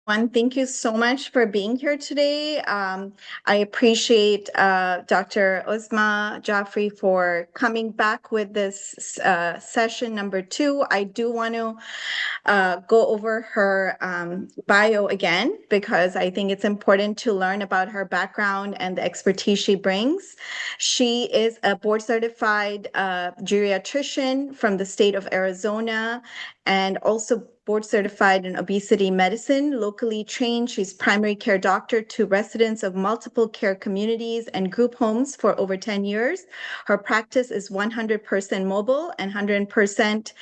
Thank you so much for being here today. I appreciate Dr. Uzma Jafri for coming back with this session number 2. I do want to go over her bio again because I think it's important to learn about her background and the expertise she brings. She is a board certified geriatrician from the state of Arizona and also board certified in obesity medicine, locally trained. She's primary care doctor to residents of multiple care communities and group homes for over 10 years. Her practice is 100% mobile and 100%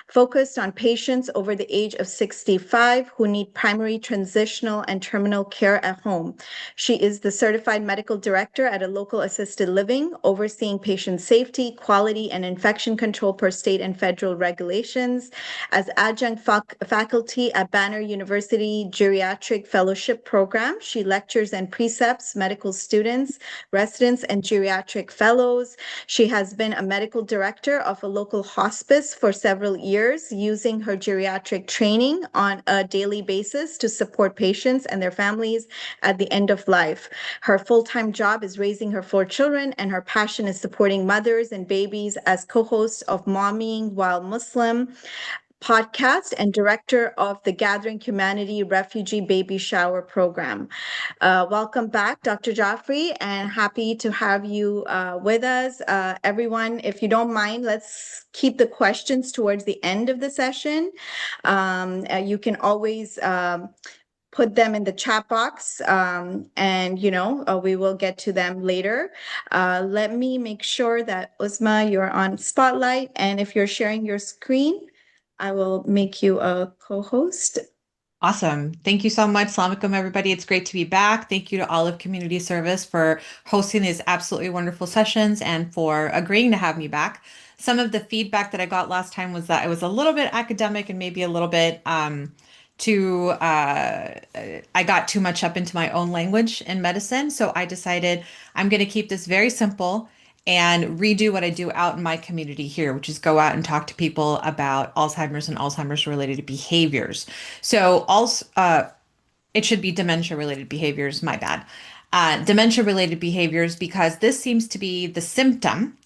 focused on patients over the age of 65 who need primary, transitional, and terminal care at home. She is the certified medical director at a local assisted living, overseeing patient safety, quality, and infection control per state and federal regulations. As adjunct faculty at Banner University Geriatric Fellowship Program, she lectures and precepts medical students, residents, and geriatric fellows. She has been a medical director of a local hospice for several years, using her geriatric training on a daily basis to support patients and their families at the end of life. Her full-time job is raising her 4 children, and her passion is supporting mothers and babies as co-host of Mommying While Muslim podcast and director of the Gathering Humanity Refugee Baby Shower Program. Welcome back, Dr. Jafri, and happy to have you with us. Everyone, if you don't mind, let's keep the questions towards the end of the session. You can always put them in the chat box, and we will get to them later. Let me make sure that Uzma, you're on Spotlight, and if you're sharing your screen, I will make you a co-host. Awesome. Thank you so much. Assalamu alaikum, everybody. It's great to be back. Thank you to Olive Community Service for hosting these absolutely wonderful sessions and for agreeing to have me back. Some of the feedback that I got last time was that I was a little bit academic and maybe a little bit I got too much up into my own language in medicine. So I decided I'm going to keep this very simple and redo what I do out in my community here, which is go out and talk to people about Alzheimer's and Alzheimer's related behaviors. So also, it should be dementia related behaviors, my bad. Dementia related behaviors, because this seems to be the symptom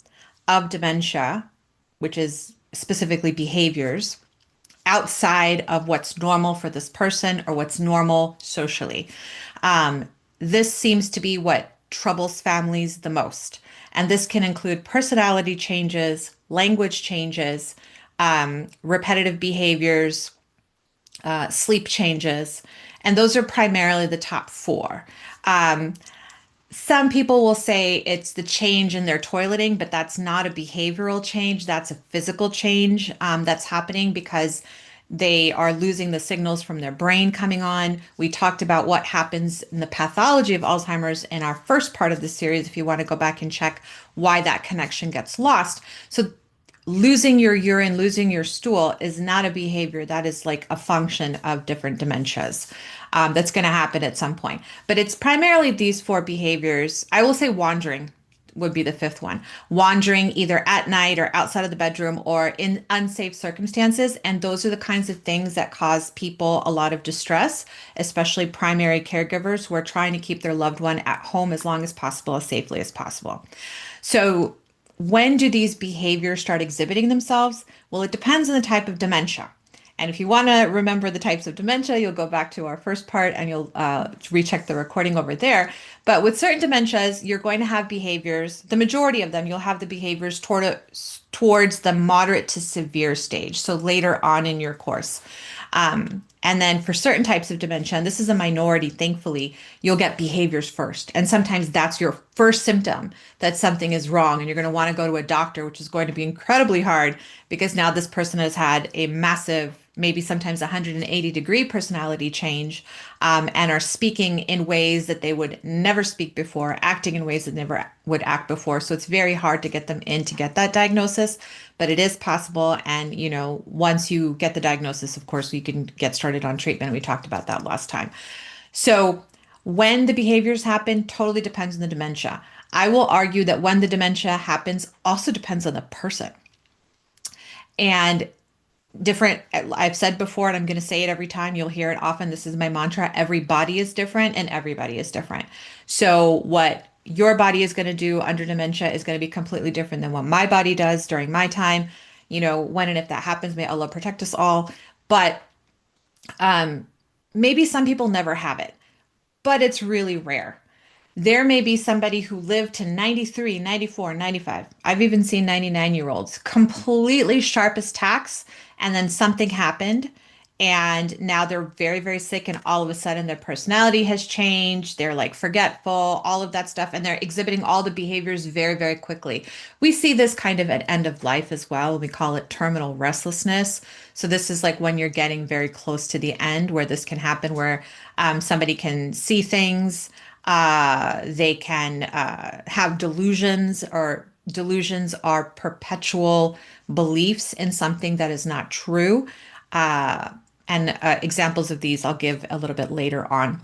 of dementia, which is specifically behaviors outside of what's normal for this person or what's normal socially. This seems to be what troubles families the most. And this can include personality changes, language changes, repetitive behaviors, sleep changes. And those are primarily the top 4. Some people will say it's the change in their toileting, but that's not a behavioral change. That's a physical change that's happening because they are losing the signals from their brain coming on. We talked about what happens in the pathology of Alzheimer's in our first part of the series, if you want to go back and check why that connection gets lost. So losing your urine, losing your stool is not a behavior. That is like a function of different dementias. That's going to happen at some point. But it's primarily these 4 behaviors. I will say wandering would be the 5th one. Wandering either at night or outside of the bedroom or in unsafe circumstances. And those are the kinds of things that cause people a lot of distress, especially primary caregivers who are trying to keep their loved one at home as long as possible, as safely as possible. So when do these behaviors start exhibiting themselves? Well, it depends on the type of dementia. And if you want to remember the types of dementia, you'll go back to our first part and you'll recheck the recording over there. But with certain dementias, you're going to have behaviors, the majority of them, you'll have the behaviors towards the moderate to severe stage. So later on in your course. And then for certain types of dementia, and this is a minority, thankfully, you'll get behaviors first. And sometimes that's your first symptom that something is wrong. And you're going to want to go to a doctor, which is going to be incredibly hard because now this person has had a massive, maybe sometimes 180-degree personality change, and are speaking in ways that they would never speak before, acting in ways that never would act before. So it's very hard to get them in to get that diagnosis, but it is possible. And, once you get the diagnosis, of course, you can get started on treatment. We talked about that last time. So when the behaviors happen totally depends on the dementia. I will argue that when the dementia happens also depends on the person. And different. I've said before, and I'm going to say it every time. You'll hear it often. This is my mantra. Every body is different and everybody is different. So what your body is going to do under dementia is going to be completely different than what my body does during my time. When and if that happens, may Allah protect us all. But um, maybe some people never have it, but it's really rare. There may be somebody who lived to 93, 94, 95. I've even seen 99-year-olds completely sharp as tacks, and then something happened, and now they're very, very sick, and all of a sudden their personality has changed. They're like forgetful, all of that stuff, and they're exhibiting all the behaviors very, very quickly. We see this kind of at end of life as well. We call it terminal restlessness. So this is like when you're getting very close to the end, where this can happen, where somebody can see things, they can have delusions, or delusions are perpetual beliefs in something that is not true. Uh, and examples of these I'll give a little bit later on.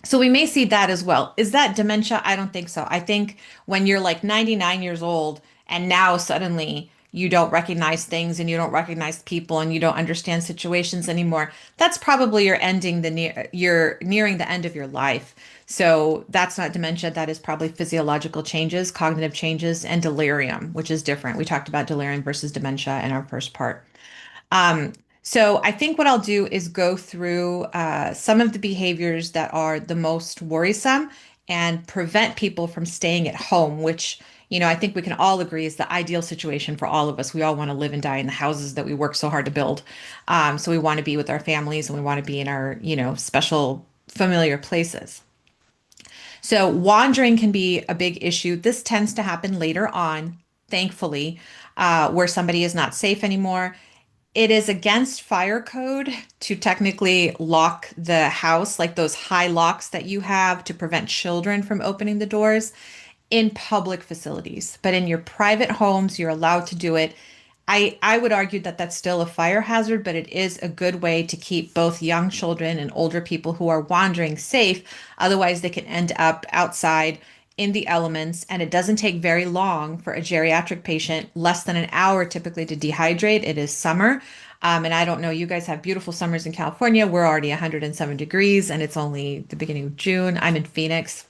So we may see that as well. Is that dementia? I don't think so. I think when you're like 99 years old and now suddenly you don't recognize things and you don't recognize people and you don't understand situations anymore, that's probably you're nearing the end of your life. So that's not dementia. That is probably physiological changes, cognitive changes, and delirium, which is different. We talked about delirium versus dementia in our first part. Um, so I think what I'll do is go through some of the behaviors that are the most worrisome and prevent people from staying at home, which, I think we can all agree is the ideal situation for all of us. We all want to live and die in the houses that we work so hard to build. So we want to be with our families and we want to be in our, special familiar places. So wandering can be a big issue. This tends to happen later on, thankfully, where somebody is not safe anymore. It is against fire code to technically lock the house, like those high locks that you have to prevent children from opening the doors in public facilities. But in your private homes, you're allowed to do it. I would argue that that's still a fire hazard, but it is a good way to keep both young children and older people who are wandering safe. Otherwise, they can end up outside in the elements, and it doesn't take very long for a geriatric patient, less than an hour typically to dehydrate. It is summer. And I don't know, you guys have beautiful summers in California. We're already 107 degrees and it's only the beginning of June. I'm in Phoenix.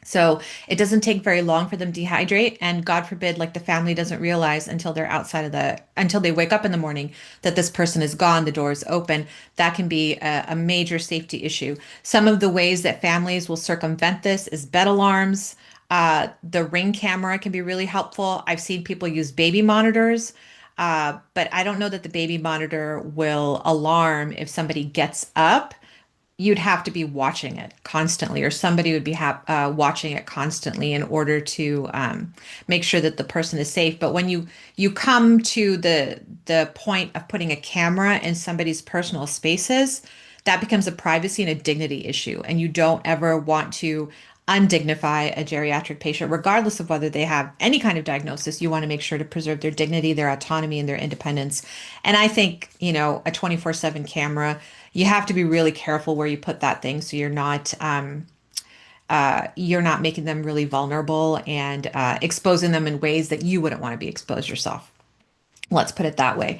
So it doesn't take very long for them to dehydrate. And God forbid, like the family doesn't realize until they're until they wake up in the morning that this person is gone, the door is open. That can be a major safety issue. Some of the ways that families will circumvent this is bed alarms. The Ring camera can be really helpful. I've seen people use baby monitors. But I don't know that the baby monitor will alarm if somebody gets up. You'd have to be watching it constantly, or somebody would be watching it constantly in order to make sure that the person is safe. But when you come to the point of putting a camera in somebody's personal spaces, that becomes a privacy and a dignity issue, and you don't ever want to undignify a geriatric patient, regardless of whether they have any kind of diagnosis. You want to make sure to preserve their dignity, their autonomy, and their independence. And I think, a 24/7 camera, you have to be really careful where you put that thing so you're not making them really vulnerable and exposing them in ways that you wouldn't want to be exposed yourself. Let's put it that way.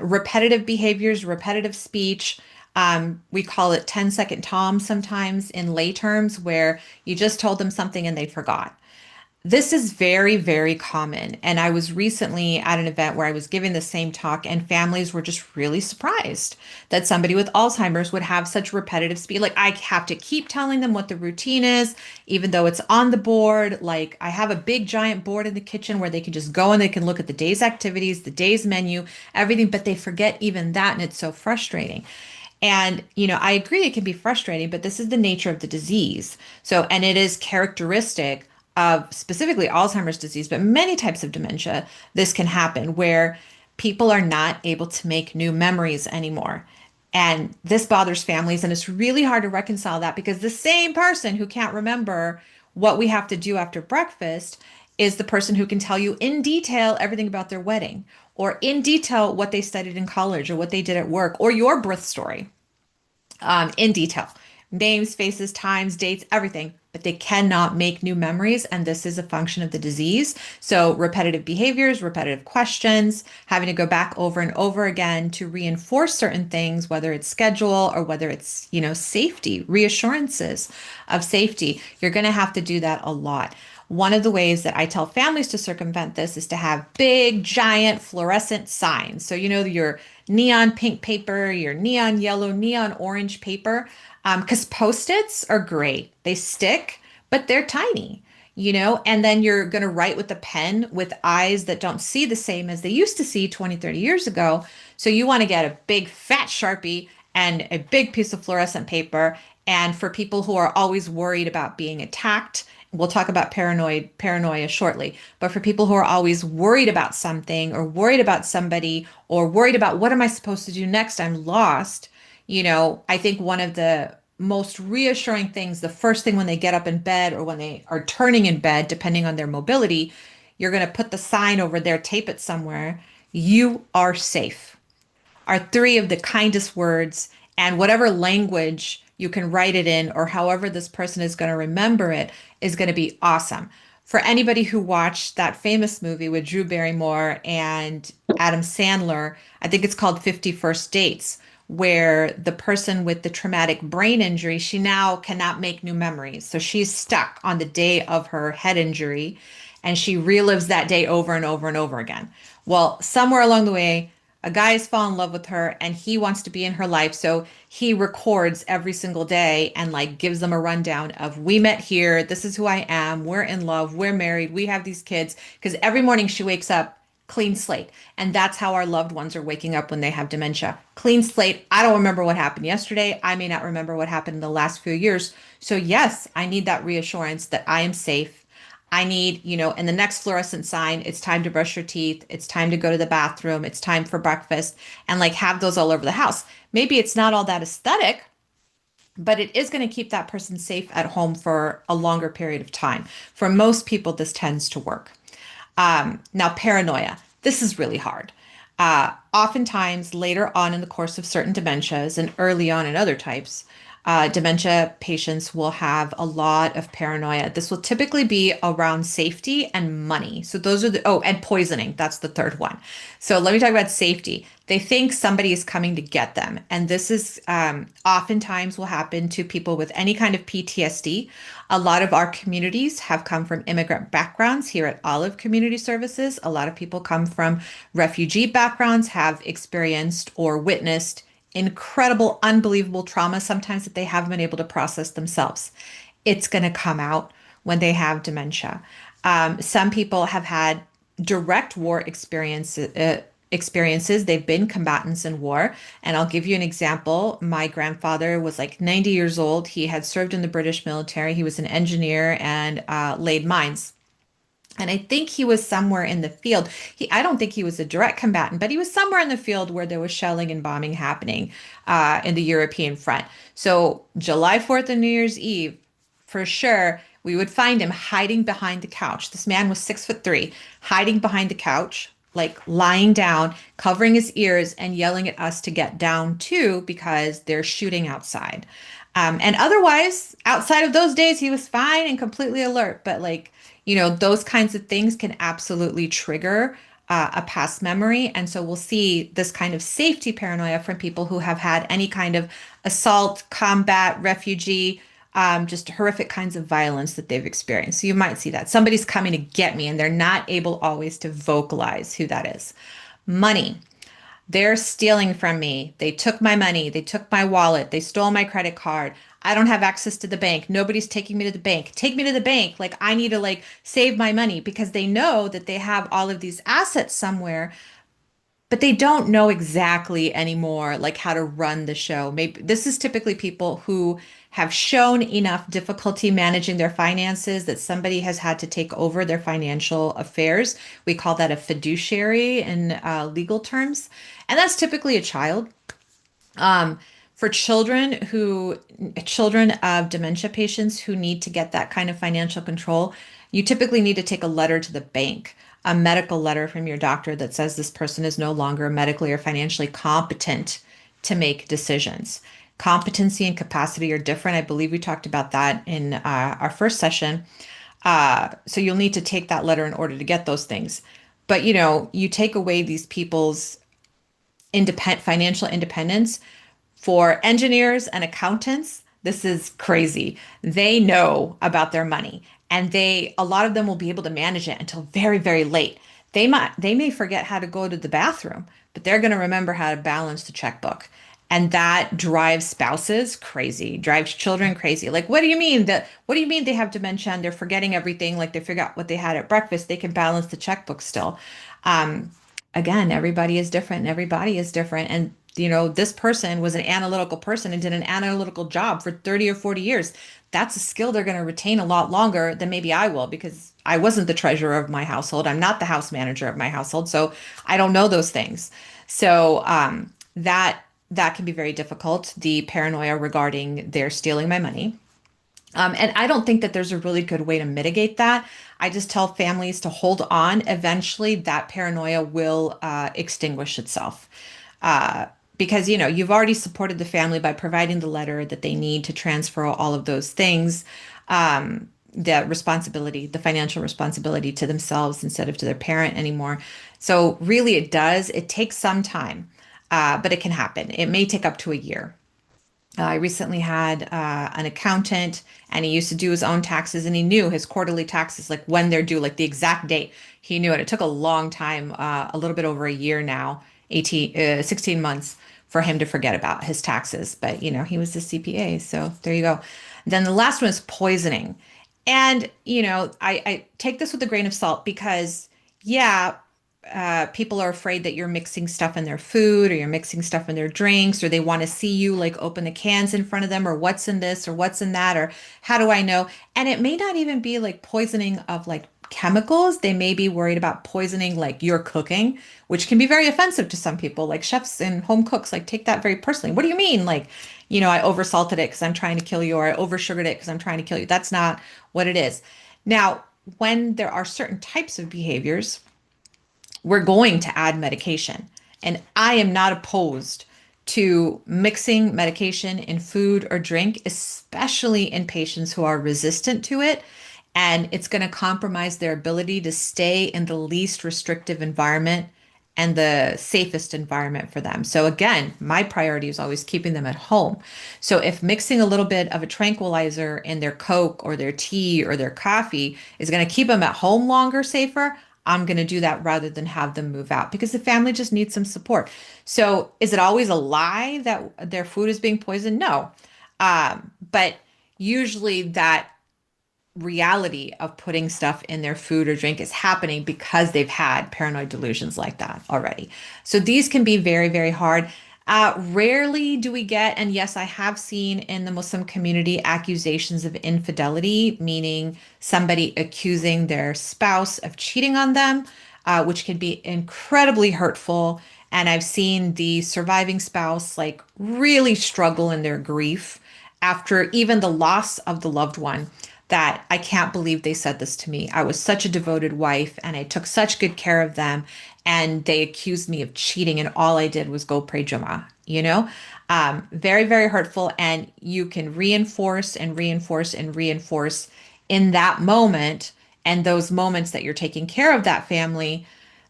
Repetitive behaviors, repetitive speech. We call it 10-second Tom sometimes in lay terms, where you just told them something and they forgot. This is very, very common. And I was recently at an event where I was giving the same talk, and families were just really surprised that somebody with Alzheimer's would have such repetitive speech. Like, I have to keep telling them what the routine is, even though it's on the board. Like, I have a big giant board in the kitchen where they can just go and they can look at the day's activities, the day's menu, everything, but they forget even that. And it's so frustrating. And, I agree it can be frustrating, but this is the nature of the disease. So, and it is characteristic of specifically Alzheimer's disease, but many types of dementia, this can happen where people are not able to make new memories anymore. And this bothers families, and it's really hard to reconcile that, because the same person who can't remember what we have to do after breakfast is the person who can tell you in detail everything about their wedding, or in detail what they studied in college, or what they did at work, or your birth story, in detail. Names, faces, times, dates, everything. but they cannot make new memories. And this is a function of the disease. So repetitive behaviors, repetitive questions, having to go back over and over again to reinforce certain things, whether it's schedule or whether it's, safety, reassurances of safety. You're going to have to do that a lot. One of the ways that I tell families to circumvent this is to have big, giant fluorescent signs. So, your neon pink paper, your neon yellow, neon orange paper, because Post-its are great. They stick, but they're tiny, and then you're going to write with a pen with eyes that don't see the same as they used to see 20, 30 years ago. So you want to get a big fat Sharpie and a big piece of fluorescent paper. And for people who are always worried about being attacked, we'll talk about paranoia shortly. But for people who are always worried about something or worried about somebody or worried about what am I supposed to do next? I'm lost. I think one of the most reassuring things, the first thing when they get up in bed or when they are turning in bed, depending on their mobility, you're going to put the sign over there, tape it somewhere. You are safe are three of the kindest words, and whatever language you can write it in or however this person is going to remember it is going to be awesome. For anybody who watched that famous movie with Drew Barrymore and Adam Sandler, I think it's called 50 First Dates, where the person with the traumatic brain injury, she now cannot make new memories. So she's stuck on the day of her head injury and she relives that day over and over and over again. Well, somewhere along the way, a guy has fallen in love with her and he wants to be in her life. So he records every single day and like gives them a rundown of we met here. This is who I am. We're in love. We're married. We have these kids. Because every morning she wakes up clean slate. And that's how our loved ones are waking up when they have dementia. Clean slate. I don't remember what happened yesterday. I may not remember what happened in the last few years. So yes, I need that reassurance that I am safe. I need, in the next fluorescent sign, it's time to brush your teeth. It's time to go to the bathroom. It's time for breakfast and like have those all over the house. Maybe it's not all that aesthetic, but it is going to keep that person safe at home for a longer period of time. For most people, this tends to work. Now, paranoia. This is really hard. Oftentimes, later on in the course of certain dementias and early on in other types, dementia patients will have a lot of paranoia. This will typically be around safety and money. So those are and poisoning. That's the third one. So let me talk about safety. They think somebody is coming to get them. And this is oftentimes will happen to people with any kind of PTSD. A lot of our communities have come from immigrant backgrounds here at Olive Community Services. A lot of people come from refugee backgrounds, have experienced or witnessed incredible, unbelievable trauma, sometimes that they haven't been able to process themselves. It's going to come out when they have dementia. Some people have had direct war experiences. They've been combatants in war. And I'll give you an example. My grandfather was like 90 years old. He had served in the British military. He was an engineer and laid mines. And I think he was somewhere in the field. I don't think he was a direct combatant, but he was somewhere in the field where there was shelling and bombing happening in the European front. So July 4th and New Year's Eve, for sure, we would find him hiding behind the couch. This man was 6'3", hiding behind the couch, like lying down, covering his ears and yelling at us to get down too because they're shooting outside. And otherwise, outside of those days, he was fine and completely alert. But like, those kinds of things can absolutely trigger a past memory. And so we'll see this kind of safety paranoia from people who have had any kind of assault, combat, refugee, just horrific kinds of violence that they've experienced. So you might see that somebody's coming to get me and they're not able always to vocalize who that is. Money. They're stealing from me. They took my money. They took my wallet. They stole my credit card. I don't have access to the bank. Nobody's taking me to the bank. Take me to the bank. Like I need to like save my money because they know that they have all of these assets somewhere, but they don't know exactly anymore like how to run the show. Maybe this is typically people who have shown enough difficulty managing their finances that somebody has had to take over their financial affairs. We call that a fiduciary in legal terms, and that's typically a child. For children of dementia patients who need to get that kind of financial control, you typically need to take a letter to the bank, a medical letter from your doctor that says this person is no longer medically or financially competent to make decisions. Competency and capacity are different. I believe we talked about that in our first session. So you'll need to take that letter in order to get those things. But you take away these people's financial independence. For engineers and accountants, this is crazy. They know about their money, and a lot of them will be able to manage it until very, very late. They may forget how to go to the bathroom, but they're going to remember how to balance the checkbook. And that drives spouses crazy, drives children crazy. Like, what do you mean they have dementia and they're forgetting everything? Like they forgot what they had at breakfast. They can balance the checkbook still. Um, Again, everybody is different and everybody is different. And this person was an analytical person and did an analytical job for 30 or 40 years. That's a skill they're going to retain a lot longer than maybe I will, because I wasn't the treasurer of my household. I'm not the house manager of my household, so I don't know those things. So that can be very difficult. The paranoia regarding they're stealing my money. And I don't think that there's a really good way to mitigate that. I just tell families to hold on. Eventually, that paranoia will extinguish itself. Uh, because you've already supported the family by providing the letter that they need to transfer all of those things, the financial responsibility to themselves instead of to their parent anymore. So really, it takes some time, but it can happen. It may take up to a year. I recently had an accountant, and he used to do his own taxes, and he knew his quarterly taxes, like when they're due, like the exact date. He knew it. It took a long time, a little bit over a year now, 16 months for him to forget about his taxes. But, he was the CPA. So there you go. Then the last one is poisoning. And, I take this with a grain of salt because, yeah, people are afraid that you're mixing stuff in their food or you're mixing stuff in their drinks, or they want to see you like open the cans in front of them, or what's in this or what's in that, or how do I know? And it may not even be like poisoning of like chemicals. They may be worried about poisoning like your cooking, which can be very offensive to some people, like chefs and home cooks, like take that very personally. What do you mean? Like, I oversalted it because I'm trying to kill you, or I oversugared it because I'm trying to kill you. That's not what it is. Now, when there are certain types of behaviors, we're going to add medication. And I am not opposed to mixing medication in food or drink, especially in patients who are resistant to it. And it's going to compromise their ability to stay in the least restrictive environment and the safest environment for them. So, again, my priority is always keeping them at home. So, if mixing a little bit of a tranquilizer in their Coke or their tea or their coffee is going to keep them at home longer, safer, I'm going to do that rather than have them move out, because the family just needs some support. So, is it always a lie that their food is being poisoned? No. But usually that reality of putting stuff in their food or drink is happening because they've had paranoid delusions like that already. So these can be very, very hard. Rarely do we get, and yes, I have seen in the Muslim community accusations of infidelity, meaning somebody accusing their spouse of cheating on them, which can be incredibly hurtful. And I've seen the surviving spouse like really struggle in their grief after even the loss of the loved one, that I can't believe they said this to me. I was such a devoted wife and I took such good care of them. And they accused me of cheating, and all I did was go pray Jummah. Very, very hurtful. And you can reinforce and reinforce and reinforce in that moment, and those moments that you're taking care of that family.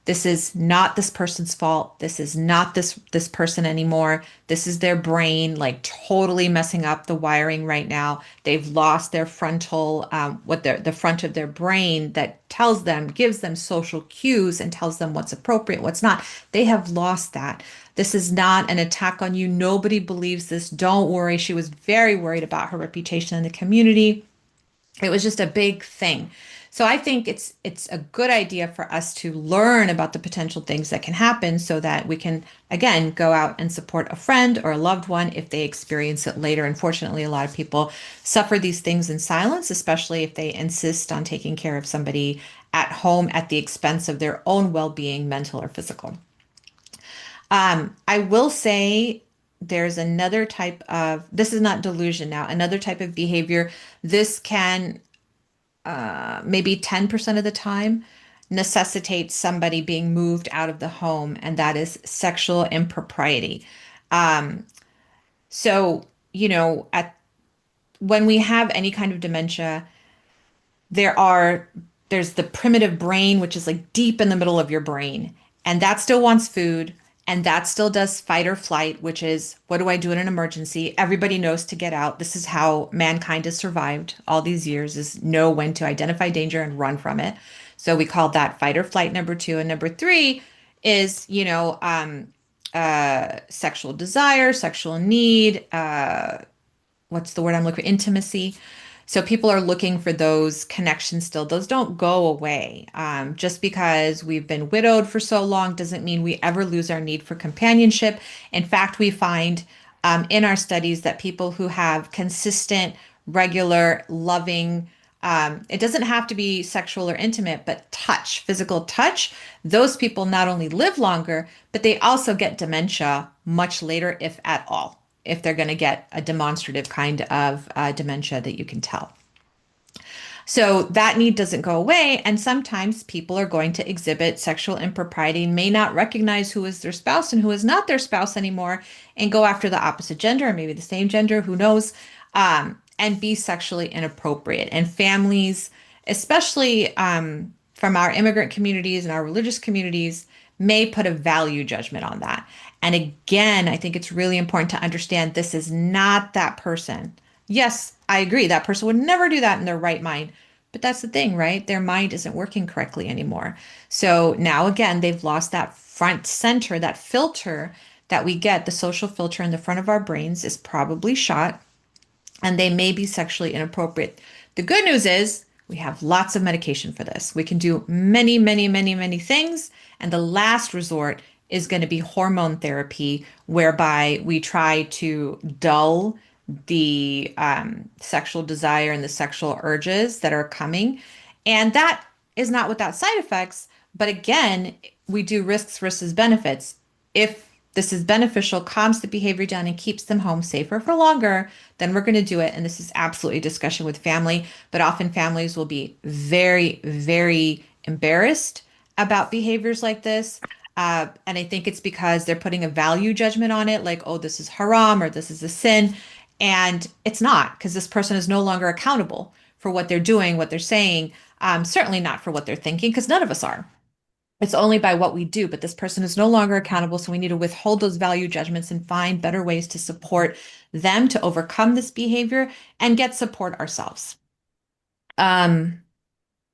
This is not this person's fault. This is not this person anymore. This is their brain like totally messing up the wiring right now. They've lost their frontal, the front of their brain that gives them social cues and tells them what's appropriate, what's not. They have lost that. This is not an attack on you. Nobody believes this. Don't worry. She was very worried about her reputation in the community. It was just a big thing. So I think it's a good idea for us to learn about the potential things that can happen so that we can again go out and support a friend or a loved one if they experience it later. Unfortunately, a lot of people suffer these things in silence, especially if they insist on taking care of somebody at home at the expense of their own well-being, mental or physical. I will say there's another type of, this is not delusion now, another type of behavior. This can maybe 10% of the time necessitate somebody being moved out of the home, and that is sexual impropriety. Um, so at when we have any kind of dementia, there are there's the primitive brain, which is like deep in the middle of your brain, and that still wants food, and that still does fight or flight, which is what do I do in an emergency? Everybody knows to get out. This is how mankind has survived all these years, is know when to identify danger and run from it. So we call that fight or flight number two. And number three is, sexual desire, sexual need, what's the word I'm looking for? Intimacy. So people are looking for those connections still. Those don't go away. Just because we've been widowed for so long doesn't mean we ever lose our need for companionship. In fact, we find in our studies that people who have consistent, regular, loving, it doesn't have to be sexual or intimate, but touch, physical touch, those people not only live longer, but they also get dementia much later, if at all, if they're going to get a demonstrative kind of dementia that you can tell. So that need doesn't go away. And sometimes people are going to exhibit sexual impropriety, may not recognize who is their spouse and who is not their spouse anymore, and go after the opposite gender or maybe the same gender, who knows, and be sexually inappropriate. And families, especially from our immigrant communities and our religious communities, may put a value judgment on that. And again, I think it's really important to understand this is not that person. Yes, I agree. That person would never do that in their right mind. But that's the thing, right? Their mind isn't working correctly anymore. So now again, they've lost that front center, that filter that we get, the social filter in the front of our brains is probably shot, and they may be sexually inappropriate. The good news is we have lots of medication for this. We can do many, many, many, many things. And the last resort is going to be hormone therapy, whereby we try to dull the sexual desire and the sexual urges that are coming. And that is not without side effects. But again, we do risks versus benefits. If this is beneficial, calms the behavior down, and keeps them home safer for longer, then we're going to do it. And this is absolutely a discussion with family, but often families will be very, very embarrassed about behaviors like this. And I think it's because they're putting a value judgment on it, like, oh, this is haram or this is a sin. And it's not, because this person is no longer accountable for what they're doing, what they're saying, certainly not for what they're thinking, because none of us are. It's only by what we do, but this person is no longer accountable. So we need to withhold those value judgments and find better ways to support them to overcome this behavior and get support ourselves. Um,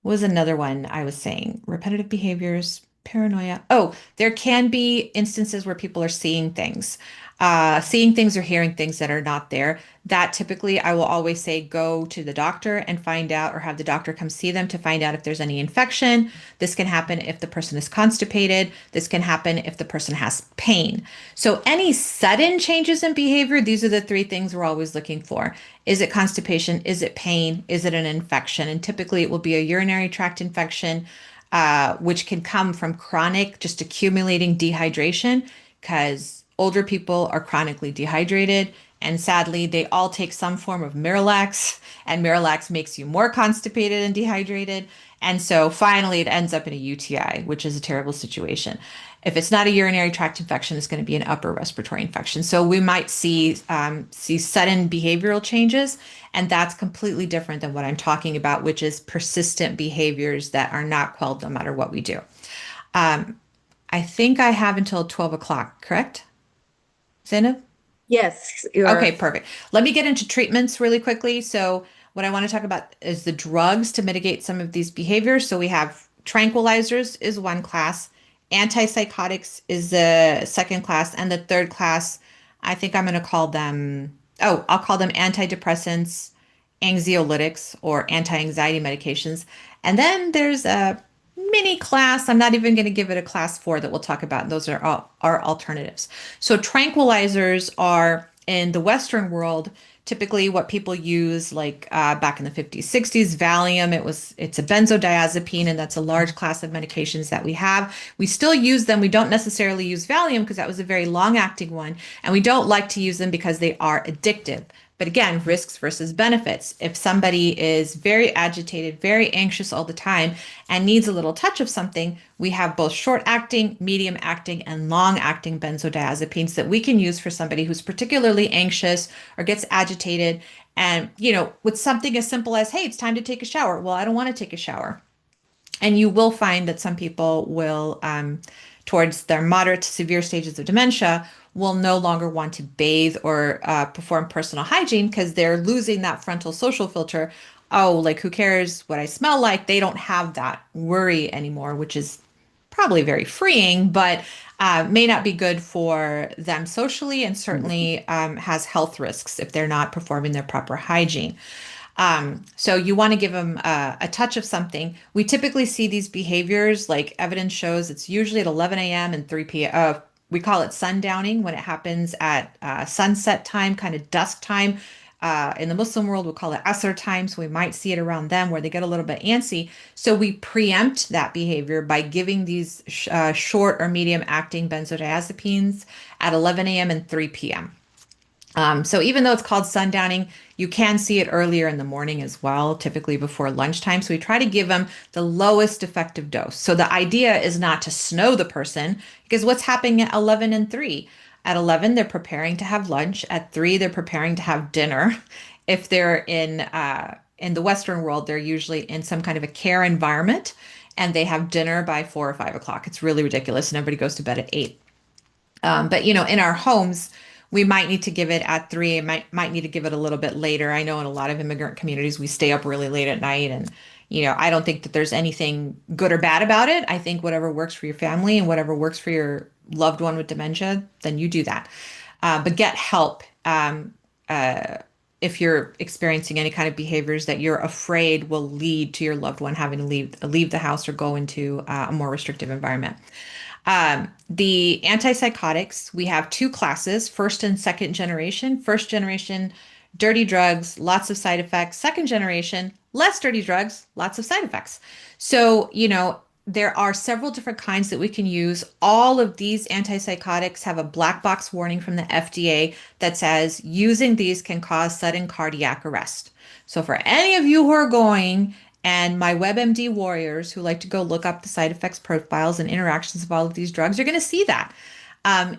what was another one I was saying? Repetitive behaviors, paranoia. Oh, there can be instances where people are seeing things or hearing things that are not there. That typically, I will always say, go to the doctor and find out, or have the doctor come see them to find out if there's any infection. This can happen if the person is constipated. This can happen if the person has pain. So any sudden changes in behavior, these are the three things we're always looking for. Is it constipation? Is it pain? Is it an infection? And typically it will be a urinary tract infection, which can come from chronic, just accumulating dehydration, because older people are chronically dehydrated. And sadly, they all take some form of Miralax, and Miralax makes you more constipated and dehydrated. And so finally, it ends up in a UTI, which is a terrible situation. If it's not a urinary tract infection, it's going to be an upper respiratory infection. So we might see sudden behavioral changes, and that's completely different than what I'm talking about, which is persistent behaviors that are not quelled no matter what we do. Um, I think I have until 12 o'clock, correct, Zainab? Yes, Okay, you're. perfect. Let me get into treatments really quickly. So, what I want to talk about is the drugs to mitigate some of these behaviors. So, we have tranquilizers is one class, antipsychotics is the second class, and the third class, I think I'm going to call them, oh, I'll call them antidepressants, anxiolytics, or anti-anxiety medications. And then there's a mini class. I'm not even going to give it a class four that we'll talk about. Those are all our alternatives. So tranquilizers are in the Western world typically what people use, like back in the 50s, 60s, Valium. It's a benzodiazepine, and that's a large class of medications that we have. We still use them. We don't necessarily use Valium because that was a very long-acting one, and we don't like to use them because they are addictive. But again, risks versus benefits. If somebody is very agitated, very anxious all the time, and needs a little touch of something, we have both short acting, medium acting, and long acting benzodiazepines that we can use for somebody who's particularly anxious or gets agitated. And, with something as simple as, hey, it's time to take a shower. Well, I don't want to take a shower. And you will find that some people will, towards their moderate to severe stages of dementia, will no longer want to bathe or perform personal hygiene because they're losing that frontal social filter. Oh, like who cares what I smell like? They don't have that worry anymore, which is probably very freeing, but may not be good for them socially and certainly has health risks if they're not performing their proper hygiene. So you want to give them a touch of something. We typically see these behaviors, like evidence shows, it's usually at 11 a.m. and 3 p.m. We call it sundowning when it happens at sunset time, kind of dusk time. In the Muslim world, we'll call it Asr time. So we might see it around them where they get a little bit antsy. So we preempt that behavior by giving these short or medium acting benzodiazepines at 11 a.m. and 3 p.m. So even though it's called sundowning, you can see it earlier in the morning as well, typically before lunchtime. So we try to give them the lowest effective dose. So the idea is not to snow the person because what's happening at 11 and 3? At 11, they're preparing to have lunch. At 3, they're preparing to have dinner. If they're in the Western world, they're usually in some kind of a care environment and they have dinner by 4 or 5 o'clock. It's really ridiculous. And everybody goes to bed at 8. But in our homes, we might need to give it at 3. Might need to give it a little bit later. I know in a lot of immigrant communities, we stay up really late at night, and I don't think that there's anything good or bad about it. I think whatever works for your family and whatever works for your loved one with dementia, then you do that. But get help if you're experiencing any kind of behaviors that you're afraid will lead to your loved one having to leave the house or go into a more restrictive environment. The antipsychotics, we have two classes, first and second generation. First generation, dirty drugs, lots of side effects. Second generation, less dirty drugs, lots of side effects. So, there are several different kinds that we can use. All of these antipsychotics have a black box warning from the FDA that says using these can cause sudden cardiac arrest. So for any of you who are going and my WebMD warriors who like to go look up the side effects profiles and interactions of all of these drugs, you're going to see that.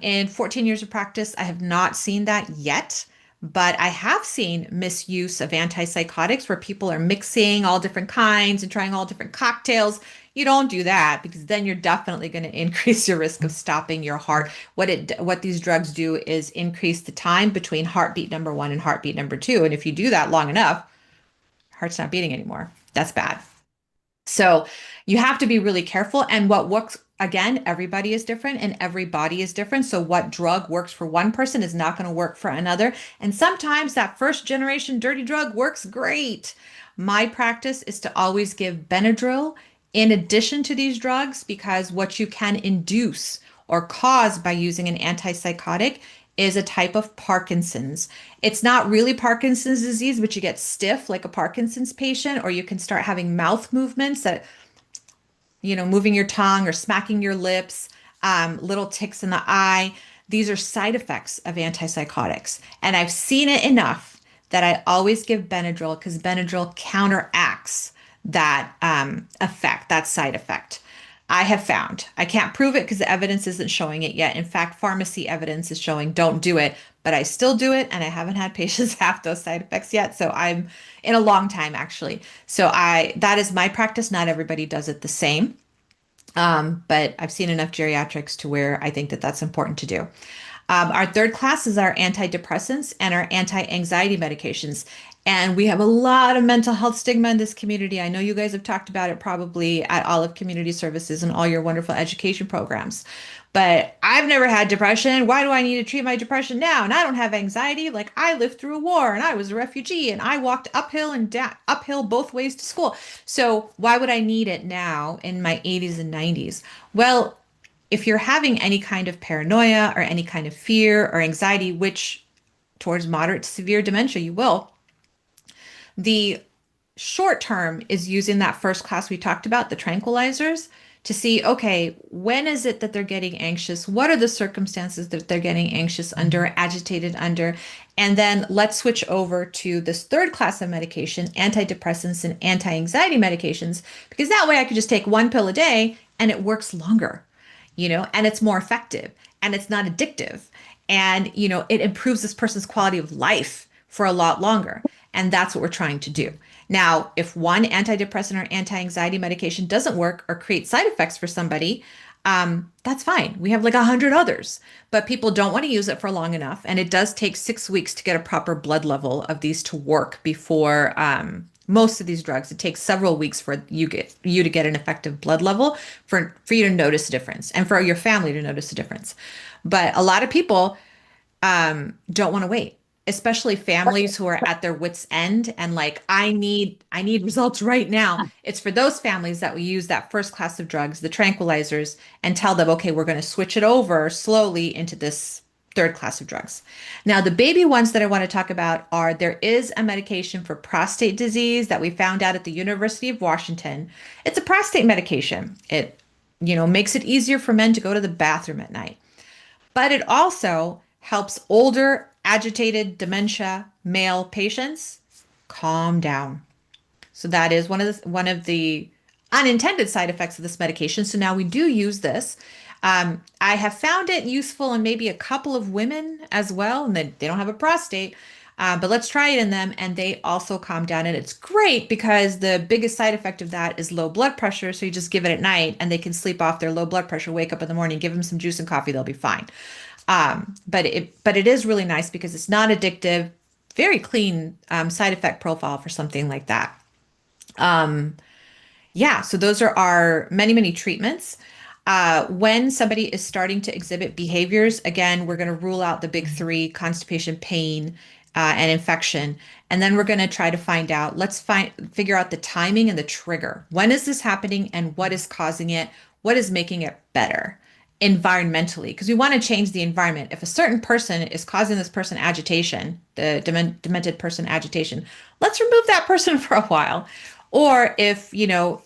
In 14 years of practice, I have not seen that yet, but I have seen misuse of antipsychotics where people are mixing all different kinds and trying all different cocktails. You don't do that because then you're definitely going to increase your risk of stopping your heart. What these drugs do is increase the time between heartbeat number 1 and heartbeat number 2. And if you do that long enough, heart's not beating anymore. That's bad. So you have to be really careful. And what works, again, everybody is different and every body is different. So what drug works for one person is not going to work for another. And sometimes that first generation dirty drug works great. My practice is to always give Benadryl in addition to these drugs because what you can induce or cause by using an antipsychotic is a type of Parkinson's. It's not really Parkinson's disease, but you get stiff like a Parkinson's patient, or you can start having mouth movements that, moving your tongue or smacking your lips, little ticks in the eye. These are side effects of antipsychotics. And I've seen it enough that I always give Benadryl because Benadryl counteracts that effect, that side effect. I have found. I can't prove it because the evidence isn't showing it yet. In fact, pharmacy evidence is showing don't do it, but I still do it and I haven't had patients have those side effects yet. So I'm in a long time actually. So that is my practice. Not everybody does it the same. But I've seen enough geriatrics to where I think that that's important to do. Our third class is our antidepressants and our anti-anxiety medications. And we have a lot of mental health stigma in this community. I know you guys have talked about it probably at all of community services and all your wonderful education programs. But I've never had depression. Why do I need to treat my depression now? And I don't have anxiety. Like I lived through a war and I was a refugee and I walked uphill and uphill both ways to school. So why would I need it now in my 80s and 90s? Well, if you're having any kind of paranoia or any kind of fear or anxiety, which towards moderate to severe dementia, you will, the short term is using that first class we talked about, the tranquilizers, to see, okay, when is it that they're getting anxious? What are the circumstances that they're getting anxious under, agitated under? And then let's switch over to this third class of medication, antidepressants and anti-anxiety medications, because that way I could just take one pill a day and it works longer, and it's more effective and it's not addictive. And, it improves this person's quality of life for a lot longer. And that's what we're trying to do. Now, if one antidepressant or anti-anxiety medication doesn't work or create side effects for somebody, that's fine. We have like 100 others, but people don't want to use it for long enough. And it does take 6 weeks to get a proper blood level of these to work before most of these drugs. It takes several weeks for you to get an effective blood level for you to notice a difference and for your family to notice a difference. But a lot of people don't want to wait, especially families who are at their wits' end and like, I need results right now. It's for those families that we use that first class of drugs, the tranquilizers, and tell them, okay, we're going to switch it over slowly into this third class of drugs. Now, the baby ones that I want to talk about are there is a medication for prostate disease that we found out at the University of Washington. It's a prostate medication. It, makes it easier for men to go to the bathroom at night, but it also helps older, agitated, dementia male patients calm down. So that is one of the unintended side effects of this medication. So now we do use this. I have found it useful in maybe a couple of women as well, and they don't have a prostate. But let's try it in them, and they also calm down. And it's great because the biggest side effect of that is low blood pressure. So you just give it at night, and they can sleep off their low blood pressure, wake up in the morning, give them some juice and coffee, they'll be fine. But it is really nice because it's not addictive, very clean side effect profile for something like that. Um, yeah, so those are our many, many treatments. When somebody is starting to exhibit behaviors, again, we're going to rule out the big three: constipation, pain, and infection. And then we're going to try to figure out the timing and the trigger. When is this happening and what is causing it? What is making it better environmentally? Because we want to change the environment. If a certain person is causing this person agitation, the demented person agitation, let's remove that person for a while. Or if,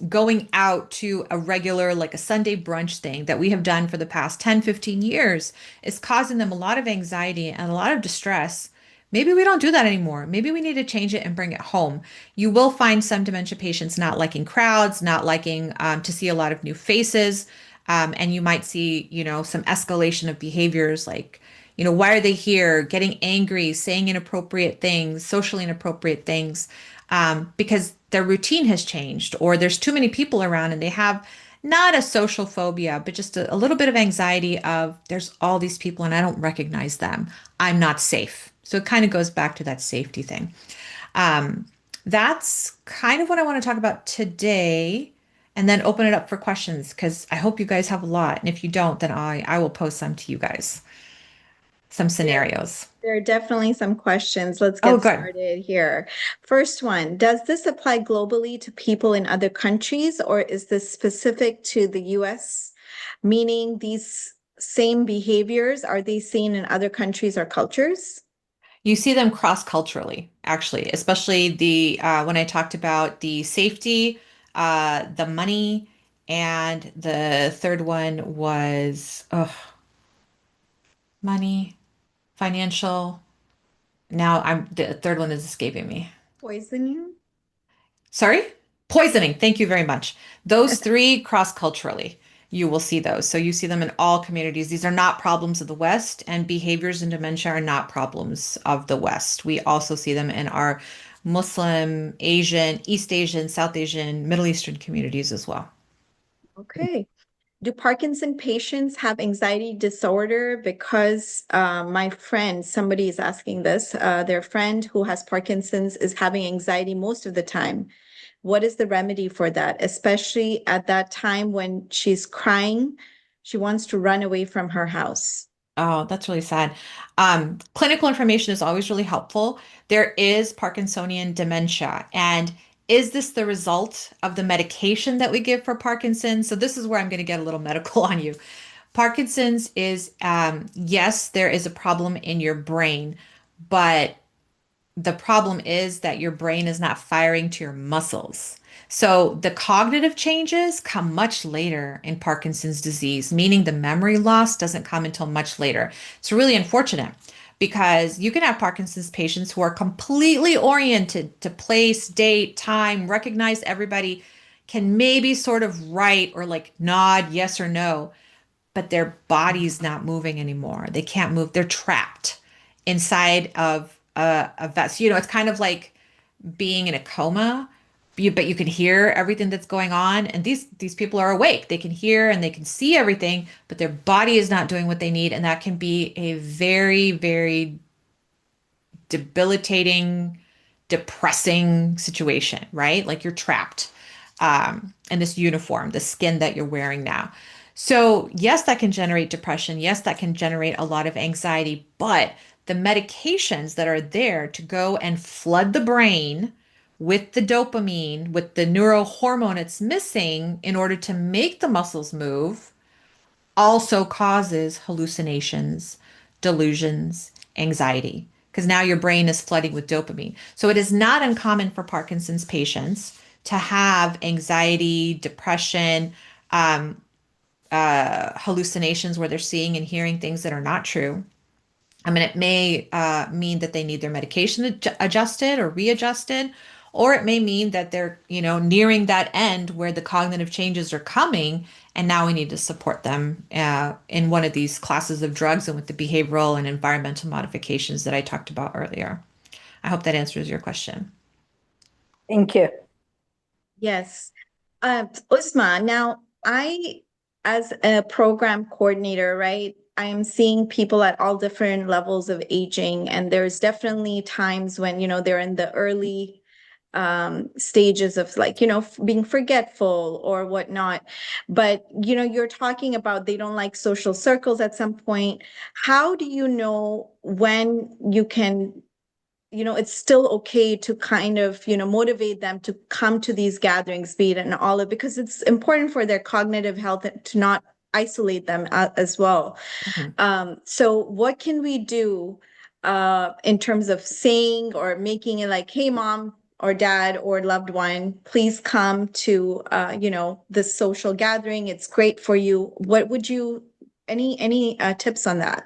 going out to a regular, like a Sunday brunch thing that we have done for the past 10, 15 years is causing them a lot of anxiety and a lot of distress. Maybe we don't do that anymore. Maybe we need to change it and bring it home. You will find some dementia patients not liking crowds, not liking to see a lot of new faces. And you might see, some escalation of behaviors like, why are they here? Getting angry, saying inappropriate things, socially inappropriate things, because their routine has changed, or there's too many people around and they have not a social phobia, but just a little bit of anxiety of there's all these people and I don't recognize them. I'm not safe. So it kind of goes back to that safety thing. Um, that's kind of what I want to talk about today, and then open it up for questions because I hope you guys have a lot. And if you don't, then I will post some to you guys, some There, scenarios. there are definitely some questions. Let's Oh, get good. started here. First one, does this apply globally to people in other countries, or is this specific to the US? Meaning these same behaviors, are they seen in other countries or cultures? You see them cross-culturally, actually, especially the when I talked about the safety, the money, and the third one was money, financial. Now the third one is escaping me. Poisoning? Sorry? Poisoning. Thank you very much. Those three cross-culturally, you will see those. So you see them in all communities. These are not problems of the West, and behaviors in dementia are not problems of the West. We also see them in our Muslim, Asian, East Asian, South Asian, Middle Eastern communities as well. Okay. Do Parkinson patients have anxiety disorder? Because my friend, somebody is asking this, their friend who has Parkinson's is having anxiety most of the time. What is the remedy for that, especially at that time when she's crying? She wants to run away from her house. Oh, that's really sad. Clinical information is always really helpful. There is Parkinsonian dementia. And is this the result of the medication that we give for Parkinson's? So this is where I'm going to get a little medical on you. Parkinson's is, yes, there is a problem in your brain, but the problem is that your brain is not firing to your muscles. So the cognitive changes come much later in Parkinson's disease, meaning the memory loss doesn't come until much later. It's really unfortunate because you can have Parkinson's patients who are completely oriented to place, date, time, recognize everybody, can maybe sort of write or like nod yes or no, but their body's not moving anymore. They can't move. They're trapped inside of a vest. It's kind of like being in a coma, but you can hear everything that's going on. And these people are awake. They can hear and they can see everything, but their body is not doing what they need. And that can be a very, very debilitating, depressing situation, right? Like you're trapped in this uniform, the skin that you're wearing now. So, yes, that can generate depression. Yes, that can generate a lot of anxiety, but the medications that are there to go and flood the brain with the dopamine, with the neurohormone it's missing in order to make the muscles move, also causes hallucinations, delusions, anxiety, because now your brain is flooding with dopamine. So it is not uncommon for Parkinson's patients to have anxiety, depression, um, hallucinations where they're seeing and hearing things that are not true. I mean, it may mean that they need their medication adjusted or readjusted, or it may mean that they're, nearing that end where the cognitive changes are coming, and now we need to support them in one of these classes of drugs and with the behavioral and environmental modifications that I talked about earlier. I hope that answers your question. Thank you. Yes. Usma, now as a program coordinator, right, I am seeing people at all different levels of aging, and there's definitely times when, they're in the early stages of like, being forgetful or whatnot. But, you're talking about they don't like social circles at some point. How do you know when you can it's still okay to kind of, motivate them to come to these gatherings, be it an olive, because it's important for their cognitive health to not isolate them as well. Mhm. So what can we do in terms of saying or making it like, hey, mom or dad or loved one, please come to, this social gathering. It's great for you. What would you, any tips on that?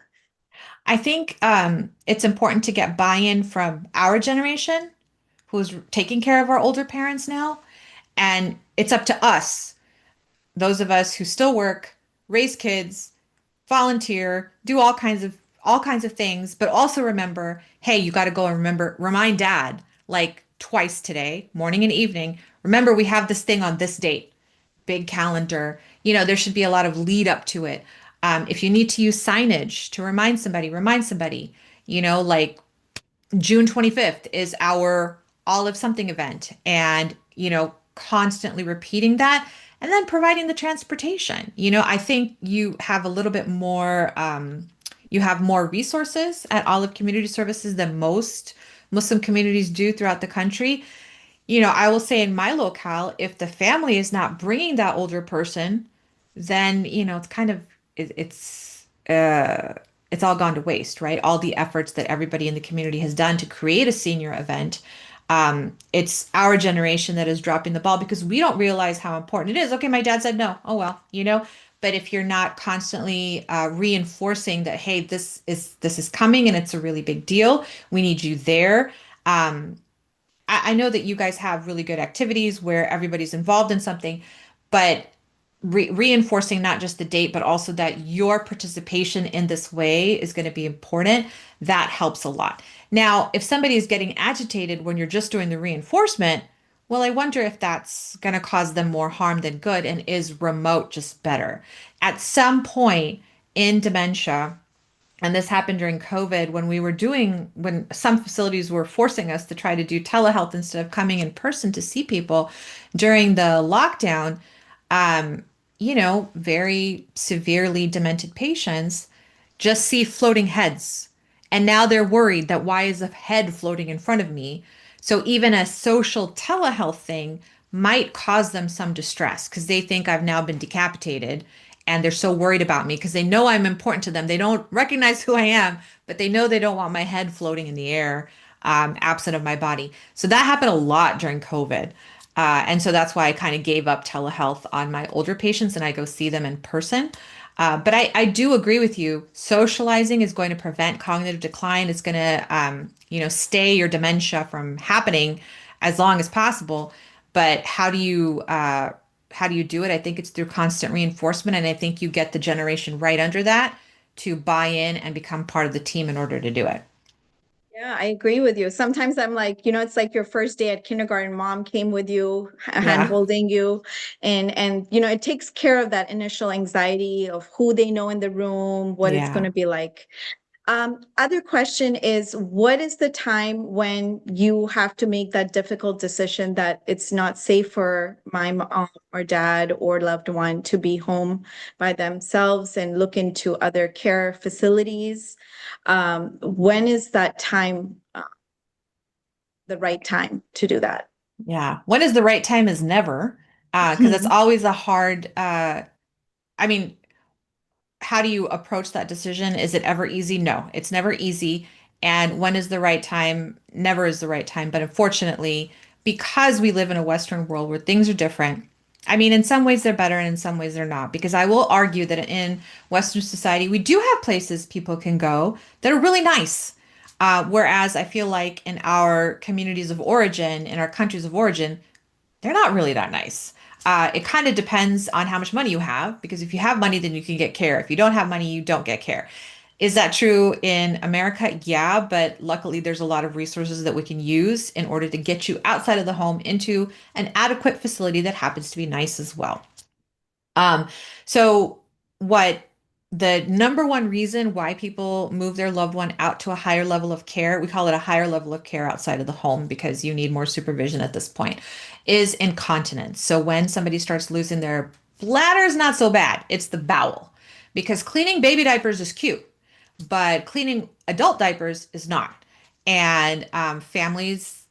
I think it's important to get buy-in from our generation, who's taking care of our older parents now. And it's up to us, those of us who still work, raise kids, volunteer, do all kinds of things, but also remember, hey, you got to go and remind dad like twice today, morning and evening. Remember, we have this thing on this date, big calendar. There should be a lot of lead up to it. If you need to use signage to remind somebody, like June 25th is our Olive Something event. And, constantly repeating that and then providing the transportation. I think you have a little bit more, you have more resources at Olive Community Services than most Muslim communities do throughout the country. I will say in my locale, if the family is not bringing that older person, then, it's kind of, it's all gone to waste, right? All the efforts that everybody in the community has done to create a senior event. It's our generation that is dropping the ball because we don't realize how important it is. Okay, my dad said no. Oh, well, but if you're not constantly reinforcing that, hey, this is coming and it's a really big deal, we need you there. I know that you guys have really good activities where everybody's involved in something, but reinforcing not just the date, but also that your participation in this way is going to be important, that helps a lot. Now, if somebody is getting agitated when you're just doing the reinforcement, well, I wonder if that's going to cause them more harm than good, and is remote just better? At some point in dementia, and this happened during COVID when some facilities were forcing us to try to do telehealth instead of coming in person to see people during the lockdown. Um, very severely demented patients just see floating heads. And now they're worried that why is a head floating in front of me? So even a social telehealth thing might cause them some distress because they think I've now been decapitated, and they're so worried about me because they know I'm important to them. They don't recognize who I am, but they know they don't want my head floating in the air, absent of my body. So that happened a lot during COVID. And so that's why I kind of gave up telehealth on my older patients and I go see them in person. But I do agree with you. Socializing is going to prevent cognitive decline. It's going to, stay your dementia from happening as long as possible. But how do you do it? I think it's through constant reinforcement, and I think you get the generation right under that to buy in and become part of the team in order to do it. Yeah, I agree with you. Sometimes I'm like, it's like your first day at kindergarten, mom came with you, hand Yeah, holding you, and it takes care of that initial anxiety of who they know in the room, what it's going yeah. to be like. Other question is, what is the time when you have to make that difficult decision that it's not safe for my mom or dad or loved one to be home by themselves and look into other care facilities? When is that time, the right time to do that? Yeah. When is the right time is never, because it's always a hard, I mean, how do you approach that decision? Is it ever easy? No, it's never easy. And when is the right time? Never is the right time. But unfortunately, because we live in a Western world where things are different, I mean, in some ways they're better and in some ways they're not. Because I will argue that in Western society, we do have places people can go that are really nice. Whereas I feel like in our communities of origin, in our countries of origin, they're not really that nice. It kind of depends on how much money you have, because if you have money, then you can get care. If you don't have money, you don't get care. Is that true in America? Yeah, but luckily there's a lot of resources that we can use in order to get you outside of the home into an adequate facility that happens to be nice as well. Um, so what the number one reason why people move their loved one out to a higher level of care, we call it a higher level of care outside of the home because you need more supervision at this point, is incontinence. So when somebody starts losing their bladder is not so bad, it's the bowel. Because cleaning baby diapers is cute, but cleaning adult diapers is not. And families,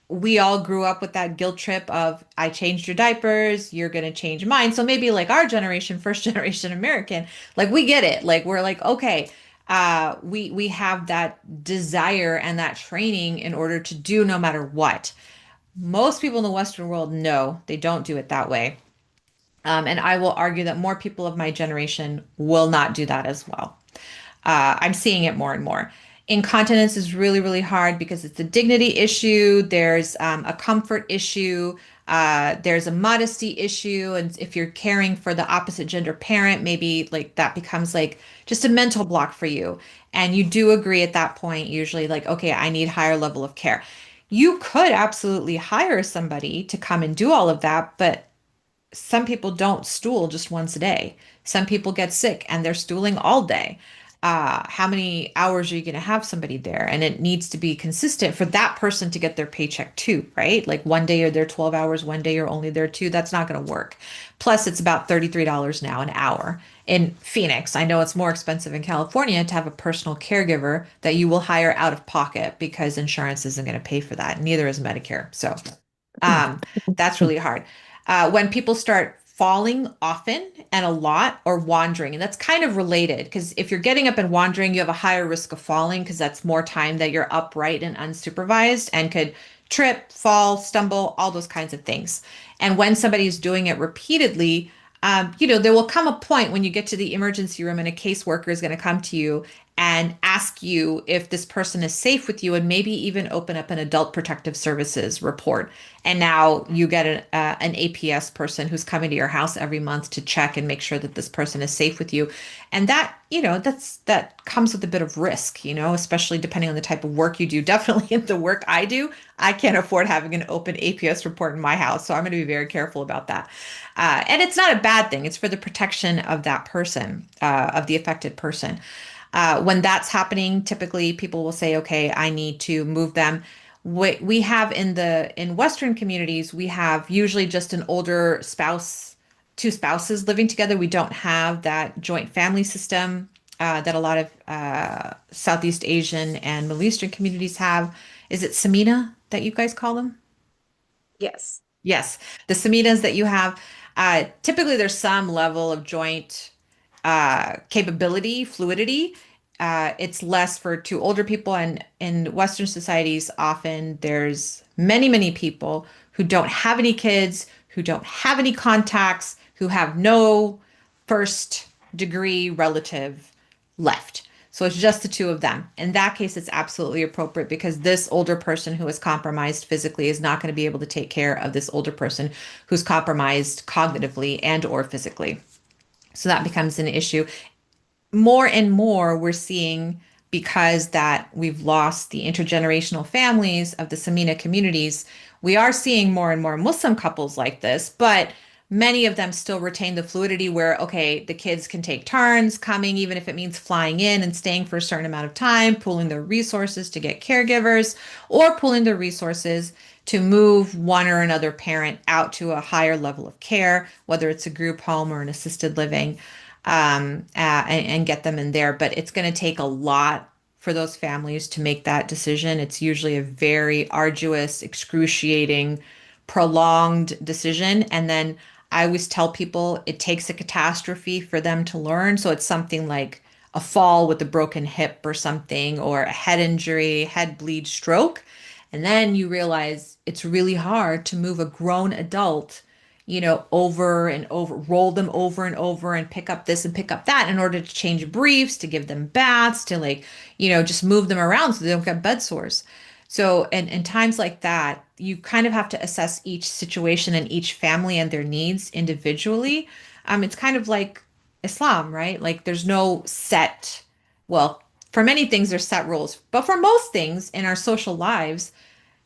we all grew up with that guilt trip of I changed your diapers, you're going to change mine. So maybe like our generation, first generation American, like we get it. Like we're like, okay, we have that desire and that training in order to do no matter what. Most people in the Western world, no, they don't do it that way. And I will argue that more people of my generation will not do that as well. I'm seeing it more and more. Incontinence is really, really hard because it's a dignity issue. There's a comfort issue. There's a modesty issue. And if you're caring for the opposite gender parent, maybe like that becomes like just a mental block for you. And you do agree at that point, usually like, okay, I need higher level of care. You could absolutely hire somebody to come and do all of that, but some people don't stool just once a day. Some people get sick and they're stooling all day. How many hours are you going to have somebody there? And it needs to be consistent for that person to get their paycheck too, right? Like one day you're there 12 hours, one day you're only there two. That's not going to work. Plus, it's about $33 now an hour. In Phoenix, I know it's more expensive in California to have a personal caregiver that you will hire out of pocket because insurance isn't going to pay for that. Neither is Medicare. So um, that's really hard. When people start falling often and a lot or wandering, and that's kind of related because if you're getting up and wandering, you have a higher risk of falling because that's more time that you're upright and unsupervised and could trip, fall, stumble, all those kinds of things. And when somebody's doing it repeatedly, there will come a point when you get to the emergency room and a caseworker is going to come to you and ask you if this person is safe with you and maybe even open up an adult protective services report. And now you get an APS person who's coming to your house every month to check and make sure that this person is safe with you. And that, that comes with a bit of risk, especially depending on the type of work you do. Definitely in the work I do, I can't afford having an open APS report in my house. So I'm going to be very careful about that. And it's not a bad thing. It's for the protection of that person, of the affected person. When that's happening, typically people will say, okay, I need to move them. We have in Western communities, we have usually just an older spouse, two spouses living together. We don't have that joint family system that a lot of Southeast Asian and Middle Eastern communities have. Is it Samina that you guys call them? Yes. Yes, the Samitas that you have, typically there's some level of joint capability, fluidity. It's less for two older people, and in Western societies, often there's many, many people who don't have any kids, who don't have any contacts, who have no first degree relative left. So it's just the two of them. In that case, it's absolutely appropriate because this older person who is compromised physically is not going to be able to take care of this older person who's compromised cognitively and or physically. So that becomes an issue. More and more we're seeing, because that we've lost the intergenerational families of the Samina communities, we are seeing more and more Muslim couples like this, but many of them still retain the fluidity where, okay, the kids can take turns coming, even if it means flying in and staying for a certain amount of time, pooling their resources to get caregivers, or pooling their resources to move one or another parent out to a higher level of care, whether it's a group home or an assisted living, and get them in there. But it's going to take a lot for those families to make that decision. It's usually a very arduous, excruciating, prolonged decision. And then I always tell people it takes a catastrophe for them to learn. So it's something like a fall with a broken hip or something, or a head injury, head bleed, stroke. And then you realize it's really hard to move a grown adult, over and over, roll them over and over and pick up this and pick up that in order to change briefs, to give them baths, to like, just move them around so they don't get bed sores. So, and in times like that, you kind of have to assess each situation and each family and their needs individually. It's kind of like Islam, right? Like there's no set, well, for many things, there's set rules, but for most things in our social lives,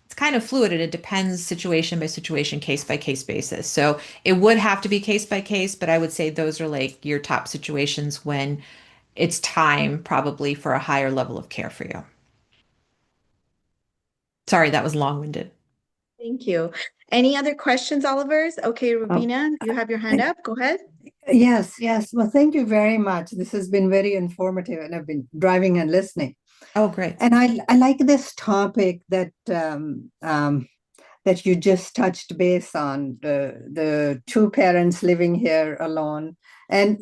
it's kind of fluid and it depends situation by situation, case by case basis. So it would have to be case by case, but I would say those are like your top situations when it's time probably for a higher level of care for you. Sorry, that was long-winded. Thank you. Any other questions, Olivers? Okay, Um, Rubina, you have your hand up. Go ahead. yes, yes. Well, thank you very much. This has been very informative, and I've been driving and listening. Oh, great. And I like this topic that you just touched base on, the two parents living here alone. And